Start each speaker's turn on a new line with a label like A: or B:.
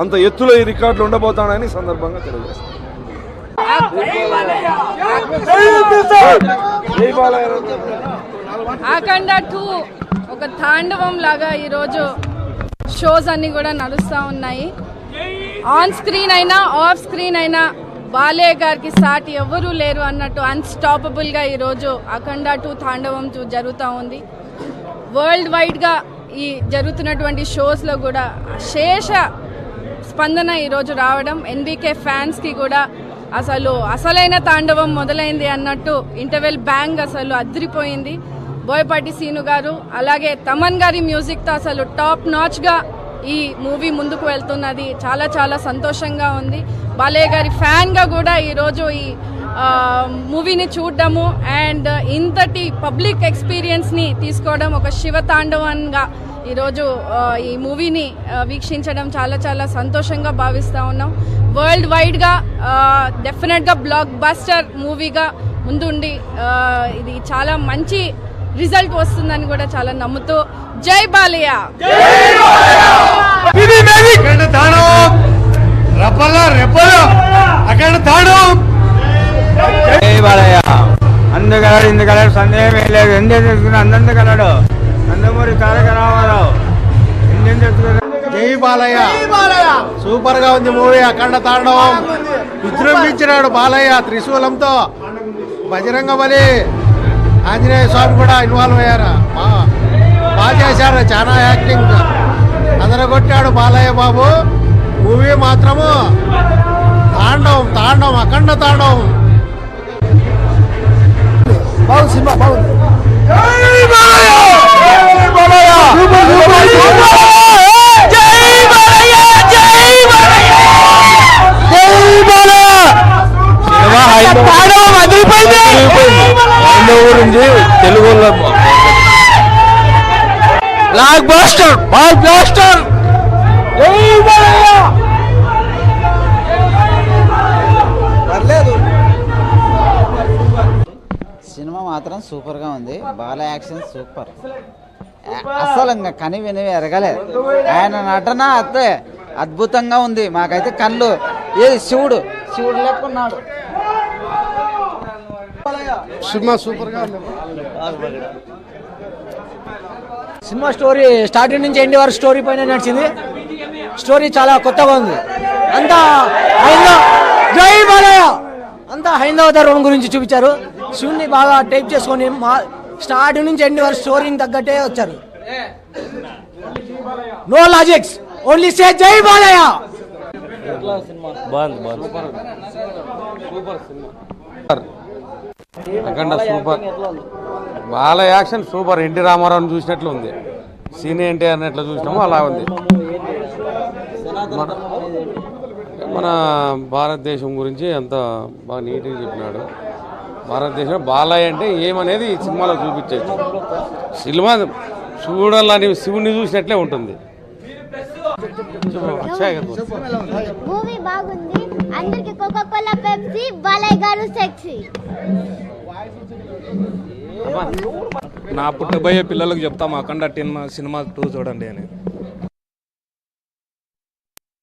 A: అంత ఎత్తులో ఈ రికార్డులు ఉండబోతానని సందర్భంగా తెలియజేస్తాను.
B: అఖండ 2 ఒక తాండవం లాగా ఈరోజు షోస్ అన్ని కూడా నడుస్తూ ఉన్నాయి. ఆన్ స్క్రీన్ అయినా ఆఫ్ స్క్రీన్ అయినా బాలయ్య గారికి సాటి ఎవరూ లేరు అన్నట్టు అన్స్టాపబుల్గా ఈరోజు అఖండ 2 తాండవం 2 జరుగుతూ ఉంది. వరల్డ్ వైడ్గా ఈ జరుగుతున్నటువంటి షోస్లో కూడా శేష స్పందన ఈరోజు రావడం, ఎన్బీకే ఫ్యాన్స్కి కూడా అసలైన తాండవం మొదలైంది అన్నట్టు ఇంటర్వెల్ బ్యాంగ్ అసలు అదిరిపోయింది. బోయపాటి సీను గారు అలాగే తమన్ గారి మ్యూజిక్తో అసలు టాప్ నాచ్గా ఈ మూవీ ముందుకు వెళ్తున్నది. చాలా చాలా సంతోషంగా ఉంది. బాలయ్య గారి ఫ్యాన్గా కూడా ఈరోజు ఈ మూవీని చూడడము అండ్ ఇంతటి పబ్లిక్ ఎక్స్పీరియన్స్ని తీసుకోవడం ఒక శివతాండవంగా ఈరోజు ఈ మూవీని వీక్షించడం చాలా చాలా సంతోషంగా భావిస్తూ ఉన్నాం. వరల్డ్ వైడ్గా డెఫినెట్గా బ్లాక్ బస్టర్ మూవీగా ముందుండి ఇది చాలా మంచి రిజల్ట్ వస్తుందని కూడా చాలా నమ్ముతూ జై బాలయ్య.
C: అందుకలడు ఇందుకలడు సందేహం ఏం లేదు. ఎందుకు తెలుసుకున్నా అందరినీ కలడు నందమూరి తారక రామారావు.
D: జై బాలయ్య. సూపర్ గా ఉంది మూవీ. అఖండ తాండవం విజృంభించినాడు బాలయ్య త్రిశూలంతో. బజరంగ బలి ఆంజనేయ స్వామి కూడా ఇన్వాల్వ్ అయ్యారు. బాగా చేశారు. చాలా యాక్టింగ్ అదరగొట్టాడు బాలయ్య బాబు. మూవీ మాత్రము తాండవం తాండవం అఖండ తాండవం. బాగుంది సినిమా, బాగుంది.
A: Telugu
C: blockbuster blaster.
E: సినిమా మాత్రం సూపర్ గా ఉంది. Bala action super. అసలు ఇంకా కని వినివి ఎరగలేదు. ఆయన నటన అత్తే అద్భుతంగా ఉంది. మాకైతే కళ్ళు ఏది శివుడు లెక్కున్నాడు.
D: సినిమా సూపర్ గా ఉంది.
F: సినిమా స్టోరీ స్టార్టింగ్ నుంచి ఎండ్ వరకు స్టోరీ పైన నడిచింది. స్టోరీ చాలా కొత్తగా ఉంది. అంతా జై బాలయ్య అంతా హైందవ ధర్మం గురించి చూపించారు. శివుని బాగా టైప్ చేసుకొని స్టార్టింగ్ నుంచి ఎండ్ వరకు స్టోరీని తగ్గట్టే వచ్చారు. నో లాజిక్స్, ఓన్లీ సే జై బాలయ్య.
G: అఖండ సూపర్. బాల యాక్షన్ సూపర్. ఎన్టీ రామారావుని చూసినట్లు ఉంది. సీన్ ఎన్టీఆర్ ఎట్లా చూసినామో అలా ఉంది. మన భారతదేశం గురించి ఎంత బాగా నీట్గా చెప్పినాడు. భారతదేశం బాలయ్య అంటే ఏమనేది ఈ సినిమాలో చూపించచ్చు. సినిమా చూడాలని శివుని చూసినట్లే ఉంటుంది.
H: మూవీ బాగుంది. అందరికి కోకా-కోలా, పెప్సీ, బాలయ్య గారు సెక్సీ.
I: నా పుట్టబోయే పిల్లలకు చెప్తాము అఖండ సినిమా 2 చూడండి అని.